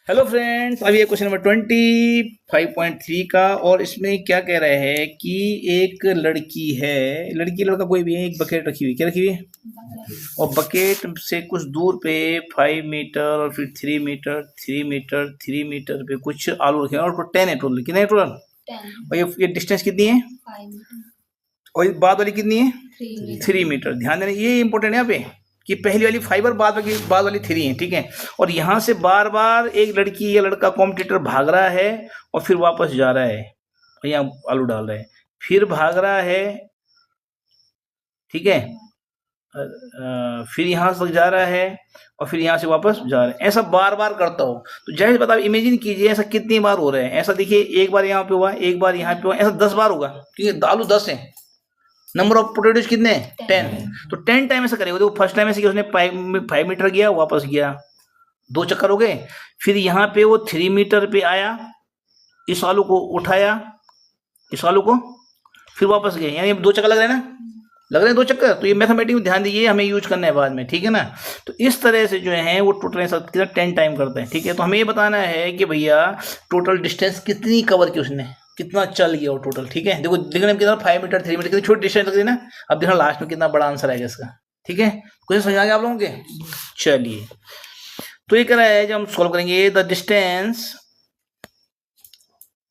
Hello friends, अभी ये question number 25.3 का। और इसमें क्या कह रहे हैं कि एक लड़की है, लड़की लड़का कोई भी है, एक बकेट रखी हुई, क्या रखी हुई है, और बकेट से कुछ दूर पे 5 मीटर और फिर 3 मीटर 3 मीटर 3 मीटर पे कुछ आलू रखे हैं और 10 है टोटल। कितने है टोटल? 10। और ये डिस्टेंस कितनी है? 5 मीटर। और बाद वाली कितनी है? 3 3 मीटर। ध्यान देना, ये इंपॉर्टेंट है यहाँ पे कि पहली वाली 5 और बाद वाली 3 है, ठीक है। और यहाँ से बार बार एक लड़की या लड़का कॉम्पिटिटर भाग रहा है और फिर वापस जा रहा है और यहाँ आलू डाल रहा है, फिर भाग रहा है, ठीक है, फिर यहाँ तक जा रहा है और फिर यहाँ से वापस जा रहा है। ऐसा बार बार करता हो तो जैसे बताओ, इमेजिन कीजिए ऐसा कितनी बार हो रहा है। ऐसा देखिए, एक बार यहाँ पे हुआ, एक बार यहाँ पे हुआ, ऐसा 10 बार होगा क्योंकि आलू 10 है। नंबर ऑफ पोटेटोज कितने? 10। तो 10 टाइम ऐसा करेगा। देखो फर्स्ट टाइम ऐसे कि उसने 5 मीटर गया, वापस गया, 2 चक्कर हो गए। फिर यहाँ पे वो 3 मीटर पे आया, इस आलू को उठाया, इस आलू को, फिर वापस गए, यानी 2 चक्कर लग रहे हैं ना, लग रहे हैं 2 चक्कर। तो ये मैथमेटिक्स में ध्यान दीजिए, हमें यूज करना है बाद में, ठीक है ना। तो इस तरह से जो है वो टोटल ऐसा 10 टाइम करते हैं, ठीक है। तो हमें ये बताना है कि भैया टोटल डिस्टेंस कितनी कवर की उसने, कितना चल गया वो टोटल, ठीक है। देखो लिखने में कितना 5 मीटर 3 मीटर कितनी छोटी डिस्टेंस लग रही है ना। अब देखो लास्ट में कितना बड़ा आंसर आएगा इसका, ठीक है। क्वेश्चन समझ आ गया आप लोगों के? चलिए, तो ये कह रहा है, जब हम सॉल्व करेंगे,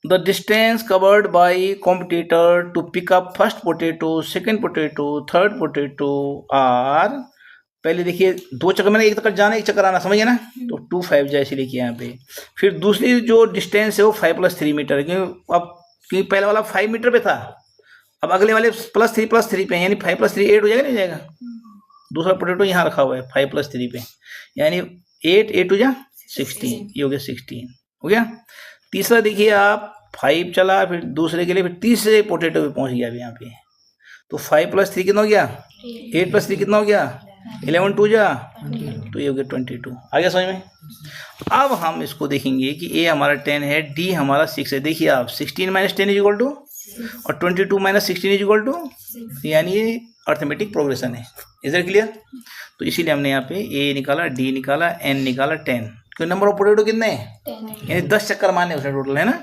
the distance covered by competitor to pick up first potato, second potato, third potato are, पहले देखिए 2 चक्कर, मैंने एक चक्कर जाना एक चक्कर आना, समझिए ना। तो 2 5 जैसे लिखिए यहाँ पे। फिर दूसरी जो डिस्टेंस है वो 5 + 3 मीटर है, क्योंकि पहले वाला 5 मीटर पे था, अब अगले वाले +3 पे, यानी 5 + 3 8 हो जाएगा, नहीं हो जाएगा। दूसरा पोटैटो यहाँ रखा हुआ है 5 + 3 पे, यानी 8 8 हो जा 16, ये हो गया 16 हो गया। तीसरा देखिए आप, 5 चला, फिर दूसरे के लिए, फिर तीसरे पोटैटो पे पहुंच गया अभी यहाँ पे। तो 5 + 3 कितना हो गया? 8 + 3 कितना हो गया? 11 2 जा, तो ये हो गया 22। आ गया समझ में? अब हम इसको देखेंगे कि ए हमारा 10 है, डी हमारा 6 है। देखिए आप, 16 - 10 = 2 और 22 - 16 = 2, यानी ये अर्थमेटिक प्रोग्रेशन है। Is it clear? तो इसीलिए हमने यहाँ पे ए निकाला, डी निकाला, एन निकाला, 10। क्योंकि नंबर ऑफ पोटैटो कितने हैं? 10, यानी 10 चक्कर मारने उसने टोटल, है ना।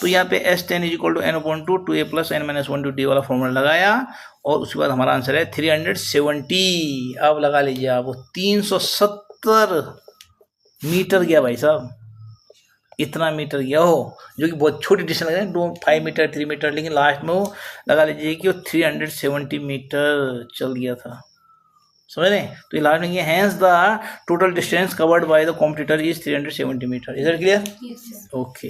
तो यहाँ पे S10 = n/2 2a + n - 1 D वाला फॉर्मूला लगाया और उसके बाद हमारा आंसर है 370। अब लगा लीजिए आप, वो 370 मीटर गया भाई साहब, इतना मीटर गया हो, जो कि बहुत छोटी डिस्टेंस लग रही है, 5 मीटर 3 मीटर, लेकिन लास्ट में वो लगा लीजिए कि वो 370 मीटर चल गया था, समझ रहे हैं। तो ये लास्ट में, hence the total distance covered by the competitor is 370 metre. Is it clear? Okay.